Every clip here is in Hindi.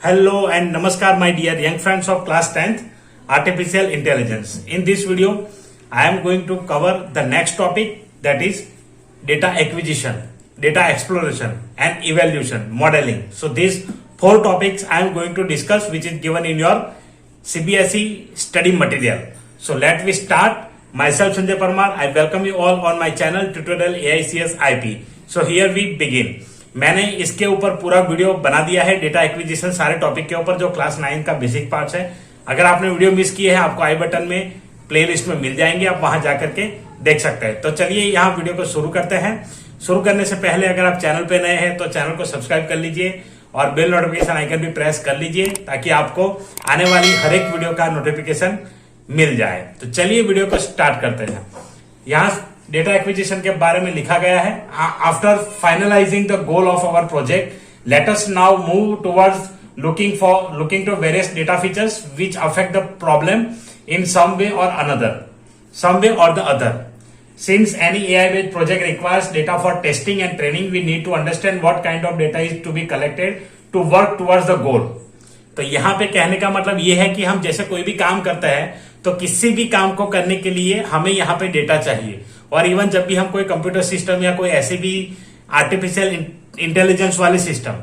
Hello and namaskar my dear young friends of class 10th Artificial Intelligence. In this video I am going to cover the next topic, that is data acquisition, data exploration and evaluation, modeling. So these four topics I am going to discuss, which is given in your CBSE study material. So let me start. Myself Sanjay Parmar, I welcome you all on my channel Tutorial AICS IP. So here we begin. मैंने इसके ऊपर पूरा वीडियो बना दिया है, डेटा एक्विजिशन सारे टॉपिक के ऊपर, जो क्लास 9 का बेसिक पार्ट्स है। अगर आपने वीडियो मिस किए हैं, आपको आई बटन में प्लेलिस्ट में मिल जाएंगे, आप वहां जाकर के देख सकते हैं। तो चलिए यहाँ वीडियो को शुरू करते हैं। शुरू करने से पहले अगर आप चैनल पे नए हैं तो चैनल को सब्सक्राइब कर लीजिए और बेल नोटिफिकेशन आइकन भी प्रेस कर लीजिए, ताकि आपको आने वाली हर एक वीडियो का नोटिफिकेशन मिल जाए। तो चलिए वीडियो को स्टार्ट करते हैं। यहाँ डेटा एक्विजिशन के बारे में लिखा गया है, after finalising the goal of our project let us now move towards looking to various data features which affect the problem in some way or the other. Since any AI-based project requires data for testing and training, we need to understand what kind of data is to be collected to work towards the goal. तो यहाँ पे कहने का मतलब ये है कि हम जैसे कोई भी काम करते हैं तो किसी भी काम को करने के लिए हमें यहाँ पे डेटा चाहिए। और इवन जब भी हम कोई कंप्यूटर सिस्टम या कोई ऐसी भी आर्टिफिशियल इंटेलिजेंस वाले सिस्टम,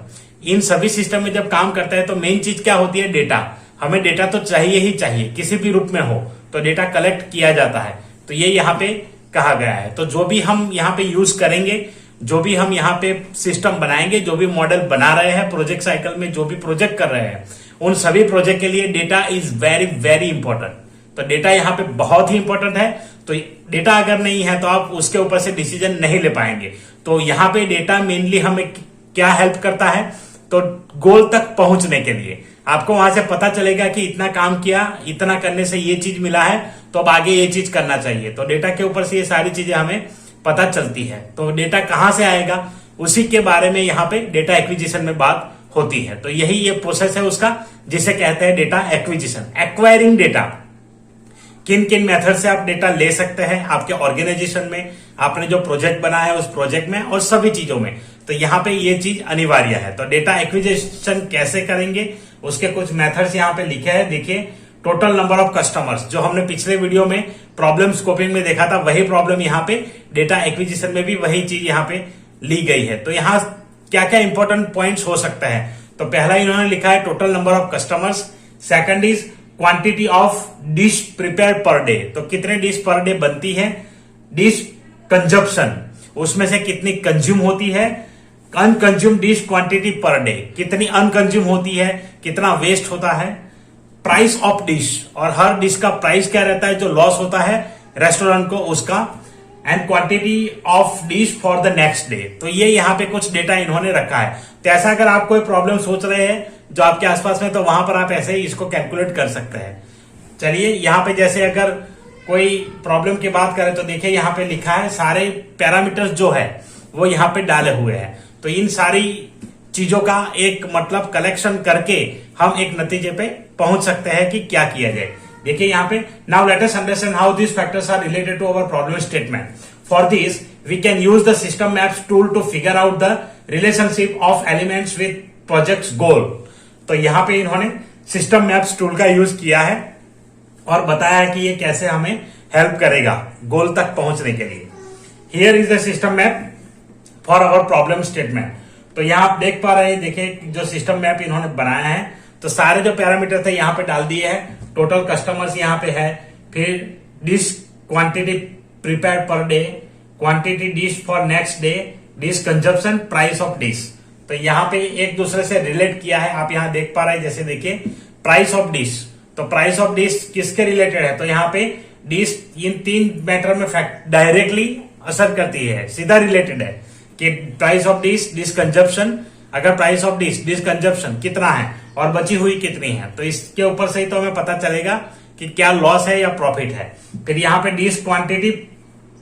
इन सभी सिस्टम में जब काम करते हैं तो मेन चीज क्या होती है? डेटा। हमें डेटा तो चाहिए ही चाहिए, किसी भी रूप में हो तो डेटा कलेक्ट किया जाता है। तो ये यहाँ पे कहा गया है। तो जो भी हम यहाँ पे यूज करेंगे, जो भी हम यहाँ पे सिस्टम बनाएंगे, जो भी मॉडल बना रहे हैं प्रोजेक्ट साइकिल में, जो भी प्रोजेक्ट कर रहे हैं, उन सभी प्रोजेक्ट के लिए data is very very important. तो डेटा यहाँ पे बहुत ही इंपॉर्टेंट है। तो डेटा अगर नहीं है तो आप उसके ऊपर से डिसीजन नहीं ले पाएंगे। तो यहाँ पे डेटा मेनली हमें क्या हेल्प करता है? तो गोल तक पहुंचने के लिए आपको वहां से पता चलेगा कि इतना काम किया, इतना करने से ये चीज मिला है, तो अब आगे ये चीज करना चाहिए। तो डेटा के ऊपर से ये सारी चीजें हमें पता चलती है। तो डेटा कहां से आएगा, उसी के बारे में यहाँ पे डेटा एक्विजिशन में बात होती है। तो यही ये प्रोसेस है उसका, जिसे कहते हैं डेटा एक्विजिशन, एक्वायरिंग डेटा। किन किन मेथड से आप डेटा ले सकते हैं आपके ऑर्गेनाइजेशन में, आपने जो प्रोजेक्ट बनाया है उस प्रोजेक्ट में और सभी चीजों में। तो यहाँ पे ये चीज अनिवार्य है। तो डेटा एक्विजिशन कैसे करेंगे, उसके कुछ मेथड्स यहाँ पे लिखे हैं। देखिए, टोटल नंबर ऑफ कस्टमर्स, जो हमने पिछले वीडियो में प्रॉब्लम स्कोपिंग में देखा था, वही प्रॉब्लम यहाँ पे डेटा एक्विजिशन में भी वही चीज यहाँ पे ली गई है। तो यहाँ क्या क्या इंपॉर्टेंट पॉइंट्स हो सकते हैं? तो पहला इन्होंने लिखा है total number of customers. Second is quantity of dish prepare पर डे, तो कितने डिश पर डे बनती है। डिश कंजप्शन, उसमें से कितनी कंज्यूम होती है। अनकंज्यूम डिश क्वांटिटी पर डे, कितनी अनकंज्यूम होती है, कितना वेस्ट होता है। प्राइस ऑफ डिश, और हर डिश का प्राइस क्या रहता है जो लॉस होता है रेस्टोरेंट को, उसका। And quantity of dish for the next day. तो ये यहाँ पे कुछ डेटा इन्होंने रखा है। तो ऐसा अगर आप कोई प्रॉब्लम सोच रहे हैं जो आपके आसपास में, तो वहां पर आप ऐसे ही इसको कैलकुलेट कर सकते हैं। चलिए यहाँ पे जैसे अगर कोई प्रॉब्लम की बात करें तो देखिए यहाँ पे लिखा है सारे पैरामीटर्स जो है वो यहाँ पे डाले हुए हैं। तो इन सारी चीजों का एक मतलब कलेक्शन करके हम एक नतीजे पे पहुंच सकते हैं कि क्या किया जाए। देखिए यहाँ पे, now let us understand how this factors are related to our problem statement. For this we can use the system maps tool to figure out the relationship of elements with projects goal. तो यहाँ पे इन्होंने सिस्टम मैप्स टूल का यूज किया है और बताया है कि ये कैसे हमें हेल्प करेगा गोल तक पहुंचने के लिए। Here is the system map for our problem statement. तो यहाँ आप देख पा रहे हैं, देखिए जो सिस्टम मैप इन्होंने बनाया है, तो सारे जो पैरामीटर थे यहाँ पे डाल दिए हैं। टोटल कस्टमर्स यहाँ पे है, फिर डिश क्वांटिटी प्रिपेयर पर day, quantity dish for next day, dish consumption, price of dish. तो यहाँ पे एक दूसरे से रिलेट किया है, आप यहाँ देख पा रहे हैं। जैसे देखिए प्राइस ऑफ डिश, तो प्राइस ऑफ डिश किसके रिलेटेड है? तो यहाँ पे डिश इन तीन मैटर में डायरेक्टली असर करती है, सीधा रिलेटेड है कि price of dish, dish consumption. अगर price of dish, dish consumption कितना है और बची हुई कितनी है, तो इसके ऊपर से ही तो हमें पता चलेगा कि क्या लॉस है या प्रॉफिट है। फिर यहाँ पे डिश क्वांटिटी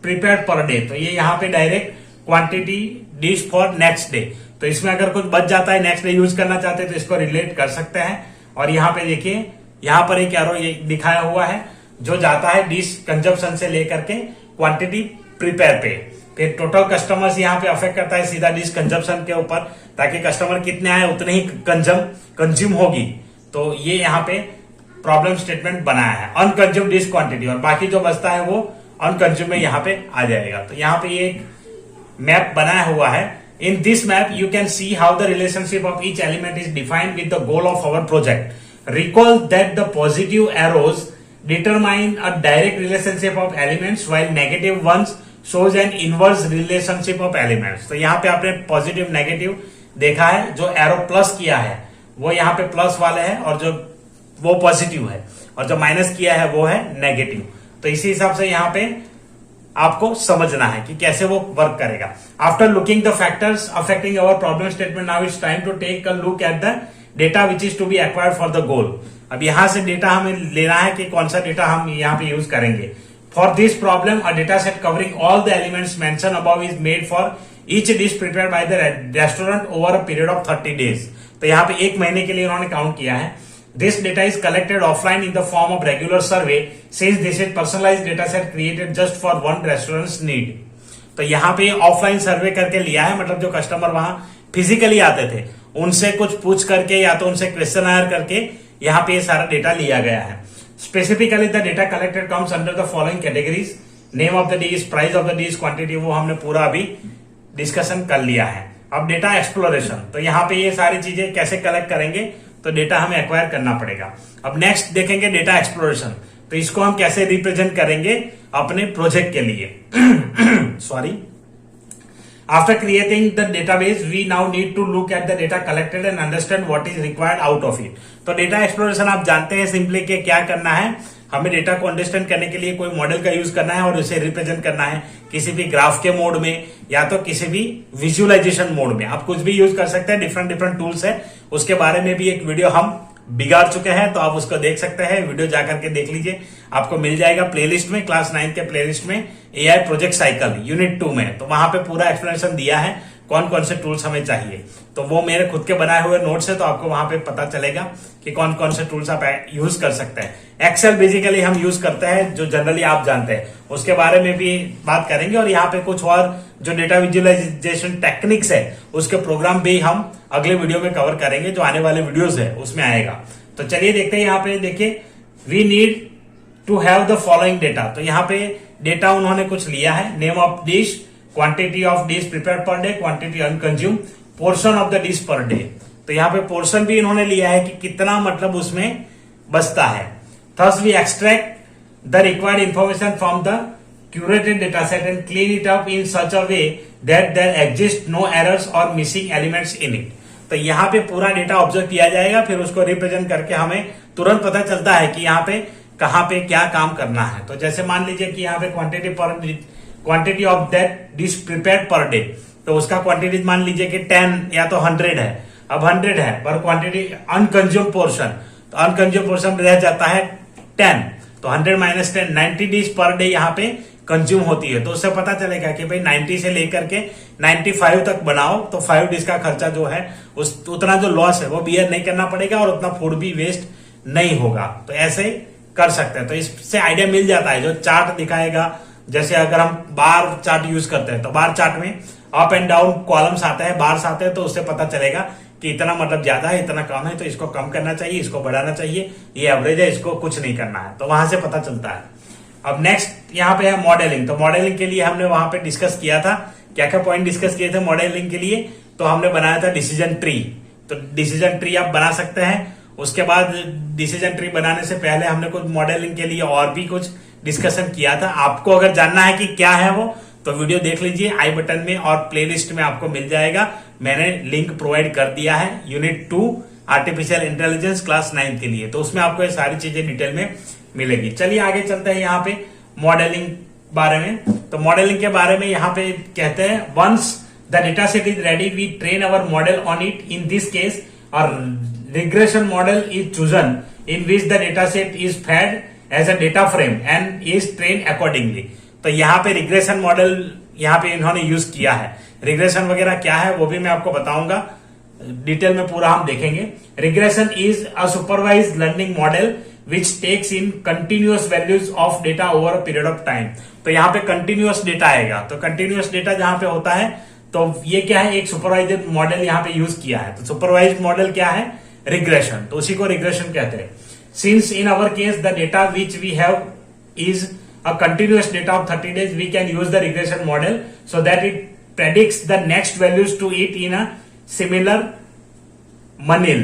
प्रिपेयर पर डे, तो ये यहाँ पे direct quantity dish for next day. तो इसमें अगर कुछ बच जाता है, नेक्स्ट डे यूज करना चाहते हैं, तो इसको रिलेट कर सकते हैं। और यहाँ पे देखिए, यहाँ पर एक एरो ये दिखाया हुआ है जो जाता है डिश कंजप्शन से लेकर के क्वांटिटी प्रिपेयर पे। फिर टोटल कस्टमर्स यहाँ पे अफेक्ट करता है सीधा डिश कंजम्पशन के ऊपर, ताकि कस्टमर कितने आए उतने ही कंज्यूम होगी। तो ये यहाँ पे प्रॉब्लम स्टेटमेंट बनाया है, अनकंज्यूम डिश क्वांटिटी, और बाकी जो बचता है वो अनकंज्यूम में यहाँ पे आ जाएगा। तो यहाँ पे ये एक मैप बनाया हुआ है। In this map you can see how the relationship of each element is defined with the goal of our project. Recall that the positive arrows determine a direct relationship of elements while negative ones shows an inverse relationship of elements। तो यहाँ पे आपने पॉजिटिव नेगेटिव देखा है, जो एरो प्लस किया है वो यहाँ पे प्लस वाले है और जो वो पॉजिटिव है, और जो माइनस किया है वो है नेगेटिव। तो इसी हिसाब से यहाँ पे आपको समझना है कि कैसे वो वर्क करेगा। After looking the factors affecting our problem statement, now it's time to take a look at the data which is to be acquired for the goal. अब यहां से डेटा हमें लेना है कि कौन सा डेटा हम यहाँ पे यूज करेंगे। For this problem a data set covering all the elements mention above is made for each dish prepared by the restaurant over a period of 30 days. तो यहाँ पे 1 महीने के लिए उन्होंने काउंट किया है। This data is collected offline in the form of regular survey, since this is personalised data set created just for one restaurants need. तो यहाँ पे ऑफलाइन सर्वे करके लिया है, मतलब जो कस्टमर वहां फिजिकली आते थे उनसे कुछ पूछ करके या तो उनसे क्वेश्चन आयर करके यहाँ पे ये सारा डेटा लिया गया है। Specifically the data collected comes under the following categories, name of the dish, price of the dish, quantity, वो हमने पूरा अभी डिस्कशन कर लिया है। अब डेटा एक्सप्लोरेशन, तो यहाँ पे ये सारी चीजें कैसे कलेक्ट करेंगे, तो डेटा हमें एक्वायर करना पड़ेगा। अब नेक्स्ट देखेंगे डेटा एक्सप्लोरेशन, तो इसको हम कैसे रिप्रेजेंट करेंगे अपने प्रोजेक्ट के लिए। Sorry, after creating the database we now need to look at the data collected and understand what is required out of it। तो डेटा एक्सप्लोरेशन आप जानते हैं सिंपली कि क्या करना है, हमें डेटा को अंडरस्टैंड करने के लिए कोई मॉडल का यूज करना है और उसे रिप्रेजेंट करना है किसी भी ग्राफ के मोड में या तो किसी भी विजुअलाइजेशन मोड में। आप कुछ भी यूज कर सकते हैं, डिफरेंट डिफरेंट टूल्स है, उसके बारे में भी एक वीडियो हम बिगाड़ चुके हैं, तो आप उसको देख सकते हैं, वीडियो जाकर के देख लीजिए, आपको मिल जाएगा प्लेलिस्ट में, क्लास 9 के प्लेलिस्ट में एआई प्रोजेक्ट साइकिल यूनिट 2 में। तो वहां पे पूरा एक्सप्लेनेशन दिया है कौन कौन से टूल्स हमें चाहिए। तो वो मेरे खुद के बनाए हुए नोट्स है, तो आपको वहां पे पता चलेगा कि कौन कौन से टूल्स आप यूज कर सकते हैं। एक्सेल बेसिकली हम यूज करते हैं, जो जनरली आप जानते हैं, उसके बारे में भी बात करेंगे। और यहाँ पे कुछ और जो डेटा विजुअलाइजेशन टेक्निक्स है उसके प्रोग्राम भी हम अगले वीडियो में कवर करेंगे, जो आने वाले वीडियोज है उसमें आएगा। तो चलिए देखते हैं, यहाँ पे देखिए, we need to have the following data. तो यहाँ पे डेटा उन्होंने कुछ लिया है, name of dish, quantity of dish prepared per day, quantity unconsumed, portion of the dish per day. तो यहाँ पे पोर्शन भी इन्होंने लिया है कि कितना मतलब उसमें बचता है। Thus we extract the required information from the curated data set and clean it up in such a way that there exist no errors or missing elements in it। तो यहाँ पे पूरा डेटा ऑब्जर्व किया जाएगा, फिर उसको रिप्रेजेंट करके हमें तुरंत पता चलता है कि यहाँ पे कहाँ पे क्या काम करना है। तो जैसे मान लीजिए कि यहाँ पे quantity of that dish prepared per day, तो उसका क्वांटिटी मान लीजिए कि 10 या तो 100 है। अब 100 है पर क्वांटिटी अनकंज्यूम पोर्शन, तो अनकंज्यूम पोर्शन रह जाता है 10, तो 100 माइनस 10, 90 डिश पर डे यहाँ पे कंज्यूम होती है। तो उससे पता चलेगा कि भाई 90 से लेकर के 95 तक बनाओ तो 5 डिश का खर्चा जो है उतना जो लॉस है वो बियर नहीं करना पड़ेगा और उतना फूड भी वेस्ट नहीं होगा। तो ऐसे कर सकते हैं। तो इससे आइडिया मिल जाता है, जो चार्ट दिखाएगा, जैसे अगर हम बार चार्ट यूज करते हैं तो बार चार्ट में अप एंड डाउन कॉलम्स आते हैं, बार्स आते हैं, तो उससे पता चलेगा कि इतना मतलब ज्यादा है, इतना कम है, तो इसको कम करना चाहिए, इसको बढ़ाना चाहिए, ये एवरेज है, इसको कुछ नहीं करना है। तो वहां से पता चलता है। अब नेक्स्ट यहाँ पे है मॉडलिंग। तो मॉडलिंग के लिए हमने वहां पे डिस्कस किया था, क्या क्या पॉइंट डिस्कस किए थे मॉडलिंग के लिए। तो हमने बनाया था डिसीजन ट्री। तो डिसीजन ट्री आप बना सकते हैं। उसके बाद डिसीजन ट्री बनाने से पहले हमने कुछ मॉडलिंग के लिए और भी कुछ डिस्कशन किया था। आपको अगर जानना है कि क्या है वो, तो वीडियो देख लीजिए, आई बटन में और प्लेलिस्ट में आपको मिल जाएगा। मैंने लिंक प्रोवाइड कर दिया है यूनिट 2 आर्टिफिशियल इंटेलिजेंस क्लास 9 के लिए। तो उसमें आपको ये सारी चीजें डिटेल में मिलेगी। चलिए आगे चलते हैं यहाँ पे मॉडलिंग बारे में। तो मॉडलिंग के बारे में यहाँ पे कहते हैं, once the data set is ready we train our model on it. In this case our regression model is chosen in which the data set is fed as a data frame and is train accordingly. तो यहाँ पे रिग्रेशन मॉडल यहाँ पे इन्होंने यूज किया है। रिग्रेशन वगैरह क्या है वो भी मैं आपको बताऊंगा, डिटेल में पूरा हम देखेंगे। Regression is a supervised learning model which takes in continuous values of data over a period of time. तो यहाँ पे कंटिन्यूअस डेटा आएगा। तो कंटिन्यूअस डेटा जहां पे होता है तो ये क्या है, एक सुपरवाइज्ड मॉडल यहाँ पे यूज किया है। तो सुपरवाइज्ड मॉडल क्या है, रिग्रेशन, तो उसी को रिग्रेशन कहते हैं। Since in our case the data which we have is a continuous data of 30 days, we can use the regression model so that it predicts the next values to it in a similar manil.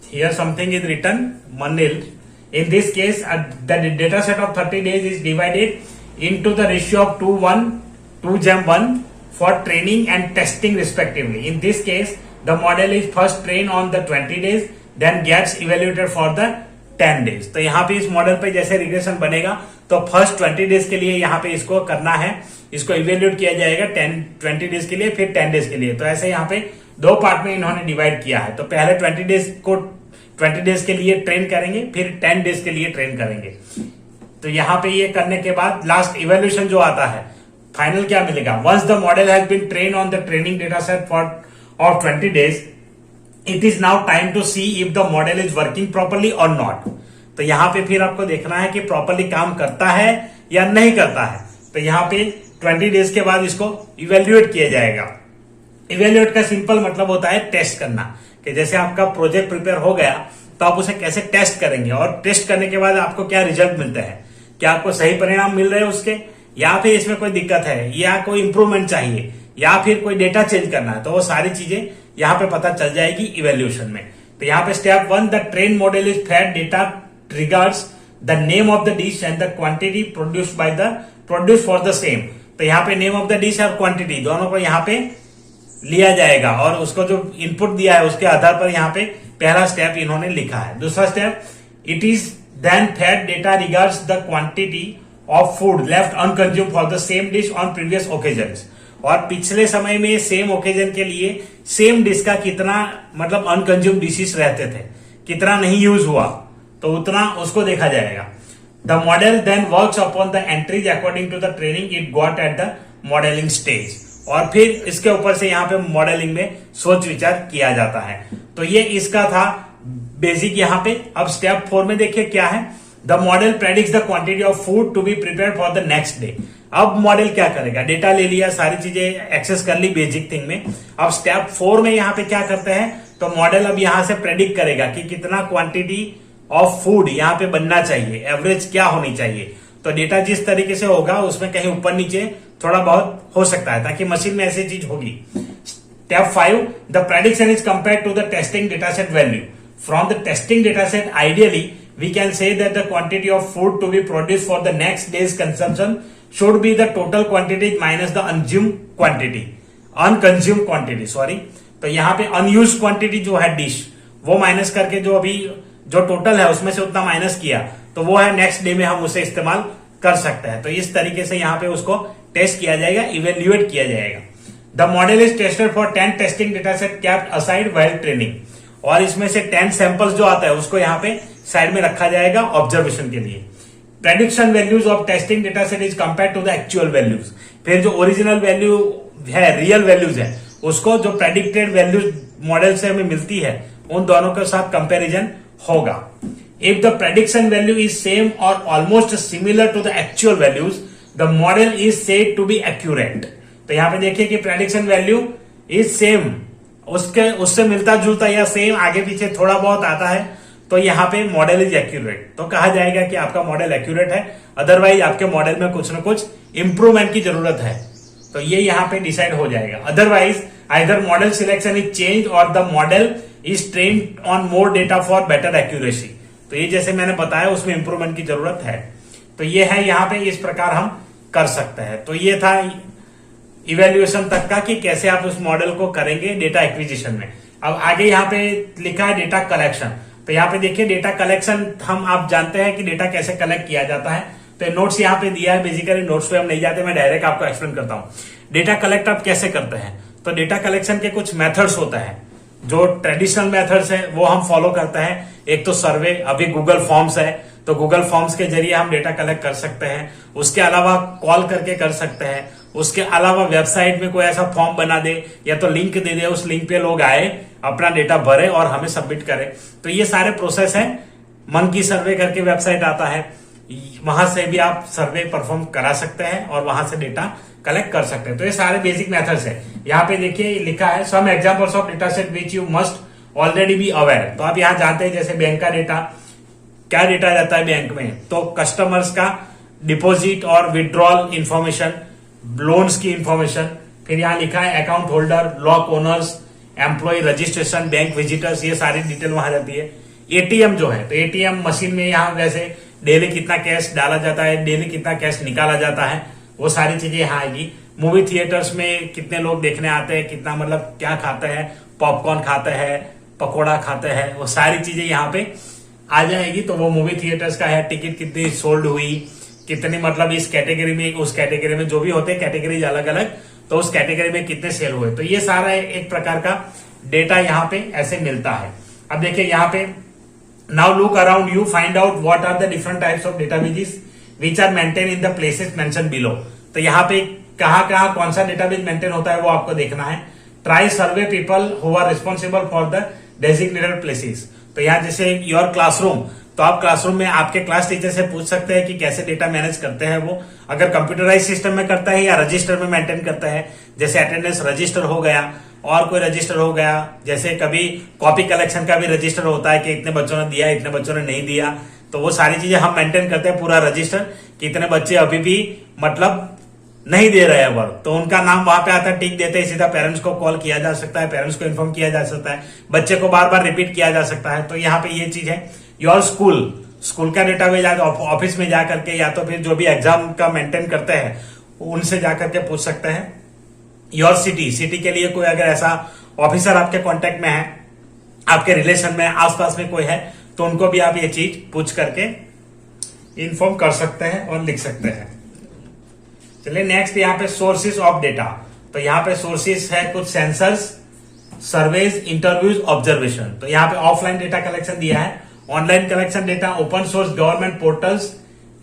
Here something is written manil. In this case, the data set of 30 days is divided into the ratio of 2:1 for training and testing respectively. In this case, the model is first trained on the 20 days, then gets evaluated for the 10 days. तो यहाँ पे इस मॉडल पे जैसे रिग्रेशन बनेगा तो फर्स्ट 20 डेज के लिए यहाँ पे इसको करना है, इसको इवेल्यूएट किया जाएगा 20 डेज के लिए, फिर 10 डेज के लिए। तो ऐसे यहाँ पे दो पार्ट में इन्होंने डिवाइड किया है। तो पहले 20 डेज के लिए ट्रेन करेंगे, फिर 10 डेज के लिए ट्रेन करेंगे। तो यहाँ पे ये करने के बाद लास्ट इवेल्यूशन जो आता है, फाइनल क्या मिलेगा, once the model has been train on the training data set for of 20 days, it is now time to see if the model is working properly और नॉट। तो यहाँ पे फिर आपको देखना है कि प्रॉपरली काम करता है या नहीं करता है। तो यहाँ पे 20 डेज के बाद इसको इवेल्युएट किया जाएगा। इवेल्युएट का सिंपल मतलब होता है टेस्ट करना, कि जैसे आपका प्रोजेक्ट प्रिपेयर हो गया तो आप उसे कैसे टेस्ट करेंगे, और टेस्ट करने के बाद आपको क्या रिजल्ट मिलते हैं, क्या आपको सही परिणाम मिल रहे हैं उसके, या फिर इसमें कोई दिक्कत है, या कोई इंप्रूवमेंट चाहिए, या फिर कोई डेटा चेंज करना है। तो वो सारी चीजें यहाँ पे पता चल जाएगी इवेल्यूशन में। तो यहाँ पे step 1, the train model is fed data regards the name of the dish and the quantity produce for the same. तो यहाँ पे नेम ऑफ द डिश और क्वांटिटी दोनों को यहाँ पे लिया जाएगा, और उसको जो इनपुट दिया है उसके आधार पर यहाँ पे पहला स्टेप इन्होंने लिखा है। दूसरा step, it is then fed data regards the quantity of food left unconsumed for the same dish on previous occasions. और पिछले समय में सेम ओकेजन के लिए सेम डिश का कितना मतलब अनकंज्यूम डिशेस रहते थे, कितना नहीं यूज हुआ, तो उतना उसको देखा जाएगा। The model then works upon the entries according to the training it got at the modelling stage. और फिर इसके ऊपर से यहाँ पे मॉडलिंग में सोच विचार किया जाता है। तो ये इसका था बेसिक यहाँ पे। अब स्टेप 4 में देखिए क्या है, the model predicts the quantity of food to be prepared for the next day. अब मॉडल क्या करेगा, डेटा ले लिया, सारी चीजें एक्सेस कर ली बेसिक थिंग में। अब स्टेप 4 में यहाँ पे क्या करते हैं, तो मॉडल अब यहाँ से प्रेडिक्ट करेगा कि कितना क्वांटिटी ऑफ फूड यहाँ पे बनना चाहिए, एवरेज क्या होनी चाहिए। तो डेटा जिस तरीके से होगा उसमें कहीं ऊपर नीचे थोड़ा बहुत हो सकता है, ताकि मशीन में ऐसी चीज होगी। Step 5, the prediction is compared to the testing data set value. From the testing data set ideally we can say that the quantity of food to be produced for the next day's consumption should be the total quantity minus the unconsumed quantity, sorry। तो यहाँ पे unused quantity जो है डिश, वो माइनस करके जो अभी जो टोटल है उसमें से उतना माइनस किया, तो वो है नेक्स्ट डे में हम उसे इस्तेमाल कर सकते हैं। तो इस तरीके से यहाँ पे उसको टेस्ट किया जाएगा, इवेल्युएट किया जाएगा। The model is tested for 10 testing data set kept aside while training. और इसमें से 10 सैंपल्स जो आता है उसको यहाँ पे साइड में रखा जाएगा ऑब्जर्वेशन के लिए। Prediction values of testing data set is compare to the actual values. फिर जो ओरिजिनल वैल्यू है, रियल वैल्यूज है, उसको जो प्रेडिक्टेड वैल्यूज मॉडल से हमें मिलती है उन दोनों के साथ कंपेरिजन होगा। If the prediction value is same or almost similar to the actual values, the model is said to be accurate. तो यहाँ पे देखिए कि प्रेडिक्शन वैल्यू इज सेम, उससे मिलता जुलता या सेम आगे पीछे थोड़ा बहुत आता है, तो यहाँ पे मॉडल इज एक्यूरेट। तो कहा जाएगा कि आपका मॉडल एक्यूरेट है, अदरवाइज आपके मॉडल में कुछ न कुछ इंप्रूवमेंट की जरूरत है। तो ये यहाँ पे डिसाइड हो जाएगा। Otherwise either model selection is change or the model is trained on more data for better accuracy. तो ये जैसे मैंने बताया उसमें इंप्रूवमेंट की जरूरत है। तो ये है यहाँ पे, इस प्रकार हम कर सकते हैं। तो ये था इवेल्युएशन तक का कि कैसे आप उस मॉडल को करेंगे डेटा एक्विजिशन में। अब आगे यहाँ पे लिखा है डेटा कलेक्शन। तो यहाँ पे देखिए डेटा कलेक्शन, हम आप जानते हैं कि डेटा कैसे कलेक्ट किया जाता है। तो नोट्स यहाँ पे दिया है, बेसिकली नोट्स पे हम नहीं जाते, मैं डायरेक्ट आपको एक्सप्लेन करता हूँ डेटा कलेक्ट आप कैसे करते हैं। तो डेटा कलेक्शन के कुछ मेथड्स होता है। जो ट्रेडिशनल मेथड्स है वो हम फॉलो करते हैं। एक तो सर्वे, अभी गूगल फॉर्म्स है, तो गूगल फॉर्म्स के जरिए हम डेटा कलेक्ट कर सकते हैं। उसके अलावा कॉल करके कर सकते हैं। उसके अलावा वेबसाइट में कोई ऐसा फॉर्म बना दे या तो लिंक दे दे, उस लिंक पे लोग आए, अपना डेटा भरे और हमें सबमिट करें। तो ये सारे प्रोसेस हैं मन की सर्वे करके वेबसाइट आता है, वहां से भी आप सर्वे परफॉर्म करा सकते हैं और वहां से डेटा कलेक्ट कर सकते हैं। तो ये सारे बेसिक मेथड्स है। यहाँ पे देखिए लिखा है some examples of data set which you must already be aware. तो आप यहाँ जानते हैं जैसे बैंक का डेटा, क्या डेटा रहता है बैंक में, तो कस्टमर्स का डिपॉजिट और विड्रॉल इंफॉर्मेशन, लोन्स की इंफॉर्मेशन, फिर यहाँ लिखा है account holder, lock owners, employ registration, bank visitors, ये सारी डिटेल वहां रहती है। एटीएम जो है, तो एटीएम मशीन में यहाँ वैसे डेली कितना कैश डाला जाता है, डेली कितना कैश निकाला जाता है, वो सारी चीजें यहाँ आएगी। मूवी थिएटर्स में कितने लोग देखने आते हैं, कितना मतलब क्या खाते हैं, पॉपकॉर्न खाते हैं, पकोड़ा खाते हैं, वो सारी चीजें यहाँ पे आ जाएगी। तो वो मूवी थिएटर्स का है, टिकट कितनी सोल्ड हुई, कितनी मतलब इस कैटेगरी में उस कैटेगरी में, जो भी होते हैं कैटेगरीज अलग अलग, तो उस कैटेगरी में कितने सेल हुए। तो ये सारा एक प्रकार का डेटा यहाँ पे ऐसे मिलता है। अब देखिए यहाँ पे now look around you, find out what are the different types of databases which are maintain in the places mention below. तो यहाँ पे कहाँ कहाँ कौन सा डेटाबेस मेंटेन होता है वो आपको देखना है। Try survey people who are responsible for the designated places. तो यहाँ जैसे योर क्लासरूम, तो आप क्लासरूम में आपके क्लास टीचर से पूछ सकते हैं कि कैसे डेटा मैनेज करते हैं वो, अगर कंप्यूटराइज सिस्टम में करता है या रजिस्टर में मेंटेन करता है। जैसे अटेंडेंस रजिस्टर हो गया और कोई रजिस्टर हो गया, जैसे कभी कॉपी कलेक्शन का भी रजिस्टर होता है कि इतने बच्चों ने दिया, इतने बच्चों ने नहीं दिया, तो वो सारी चीजें हम मेंटेन करते हैं पूरा रजिस्टर, कितने बच्चे अभी भी मतलब नहीं दे रहे हैं वर्क, तो उनका नाम वहां पे आता है, टिक देते हैं, सीधा पेरेंट्स को कॉल किया जा सकता है, पेरेंट्स को इन्फॉर्म किया जा सकता है, बच्चे को बार बार रिपीट किया जा सकता है। तो यहाँ पे ये चीज है। योर स्कूल का डेटाबेस ऑफिस में जाकर के, या तो फिर जो भी एग्जाम का मेंटेन करते हैं उनसे जाकर के पूछ सकते हैं। योर सिटी के लिए कोई अगर ऐसा ऑफिसर आपके कांटेक्ट में है, आपके रिलेशन में आसपास में कोई है, तो उनको भी आप ये चीज पूछ करके इन्फॉर्म कर सकते हैं और लिख सकते हैं। चलिए नेक्स्ट यहाँ पे सोर्सेज ऑफ डेटा। तो यहाँ पे सोर्सेज है कुछ सेंसर्स, सर्वेज, इंटरव्यूज, ऑब्जर्वेशन। तो यहाँ पे ऑफलाइन डेटा कलेक्शन दिया है, online collection data, open source government portals,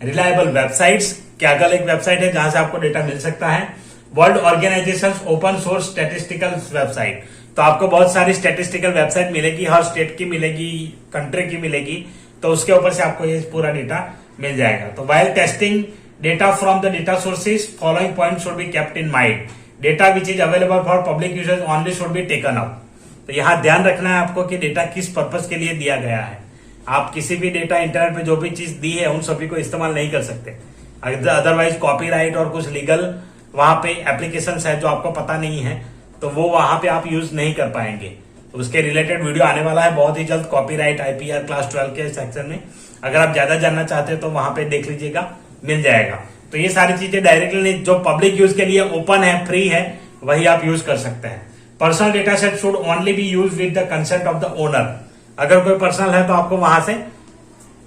reliable websites, क्या अगर एक वेबसाइट है जहां से आपको डेटा मिल सकता है, world organization, open source statistical website. तो आपको बहुत सारी स्टैटिस्टिकल वेबसाइट मिलेगी, हर स्टेट की मिलेगी, कंट्री की मिलेगी, तो उसके ऊपर से आपको ये पूरा डेटा मिल जाएगा। तो while testing data from the data sources following point should be kept in mind. Data which is available for public users only should be taken up. तो यहाँ ध्यान रखना है आपको कि डेटा किस पर्पज के लिए दिया गया है। आप किसी भी डेटा इंटरनेट पे जो भी चीज दी है उन सभी को इस्तेमाल नहीं कर सकते, अदरवाइज कॉपीराइट और कुछ लीगल वहां पे एप्लीकेशंस है जो आपको पता नहीं है, तो वो वहां पे आप यूज नहीं कर पाएंगे। तो उसके रिलेटेड वीडियो आने वाला है बहुत ही जल्द, कॉपीराइट आईपीआर क्लास 12 के सेक्शन में। अगर आप ज्यादा जानना चाहते हैं तो वहां पे देख लीजिएगा, मिल जाएगा। तो ये सारी चीजें डायरेक्टली जो पब्लिक यूज के लिए ओपन है, फ्री है, वही आप यूज कर सकते हैं। Personal data set should only B use with the consent of the owner. अगर कोई पर्सनल है तो आपको वहां से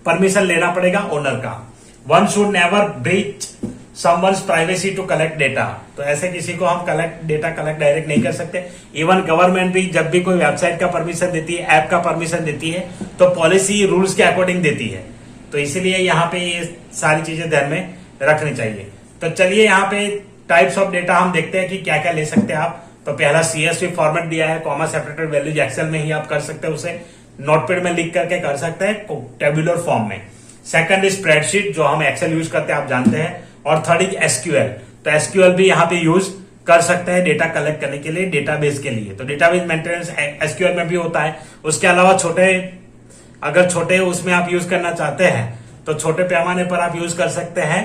परमिशन लेना पड़ेगा ओनर का। One should never breach someone's privacy to collect data. तो ऐसे किसी को हम डेटा कलेक्ट डायरेक्ट नहीं कर सकते। इवन गवर्नमेंट भी जब भी कोई वेबसाइट का परमिशन देती है, ऐप का परमिशन देती है, तो पॉलिसी रूल्स के अकॉर्डिंग देती है। तो इसीलिए यहाँ पे ये सारी चीजें ध्यान में रखनी चाहिए। तो चलिए यहाँ पे टाइप्स ऑफ डेटा हम देखते हैं कि क्या क्या ले सकते हैं आप। तो पहला CSV फॉर्मेट दिया है, कॉमा सेपरेटेड वैल्यूज, एक्सेल में ही आप कर सकते हैं, उसे नोटपैड में लिख करके कर सकते हैं टेबुलर फॉर्म में। सेकंड इज स्प्रेडशीट, जो हम एक्सेल यूज करते हैं आप जानते हैं। और थर्ड इज SQL। तो SQL भी यहाँ पे यूज कर सकते हैं डेटा कलेक्ट करने के लिए, डेटाबेस के लिए। तो डेटाबेस मेंटेनेंस SQL में भी होता है। उसके अलावा अगर छोटे उसमें आप यूज करना चाहते हैं तो छोटे पैमाने पर आप यूज कर सकते हैं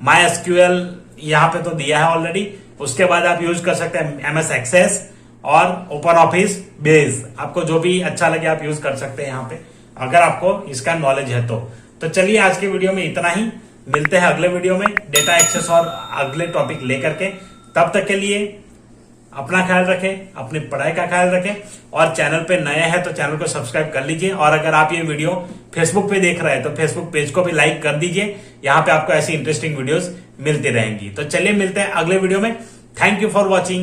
MySQL, यहाँ पे तो दिया है ऑलरेडी। उसके बाद आप यूज कर सकते हैं MS Access और ओपन ऑफिस बेस। आपको जो भी अच्छा लगे आप यूज कर सकते हैं यहाँ पे, अगर आपको इसका नॉलेज है तो चलिए आज के वीडियो में इतना ही। मिलते हैं अगले वीडियो में डेटा एक्सेस और अगले टॉपिक लेकर के। तब तक के लिए अपना ख्याल रखें, अपनी पढ़ाई का ख्याल रखें, और चैनल पे नए हैं तो चैनल को सब्सक्राइब कर लीजिए। और अगर आप ये वीडियो फेसबुक पे देख रहे हैं तो फेसबुक पेज को भी लाइक कर दीजिए। यहाँ पे आपको ऐसी इंटरेस्टिंग वीडियोस मिलती रहेंगी। तो चलिए मिलते हैं अगले वीडियो में। Thank you for watching.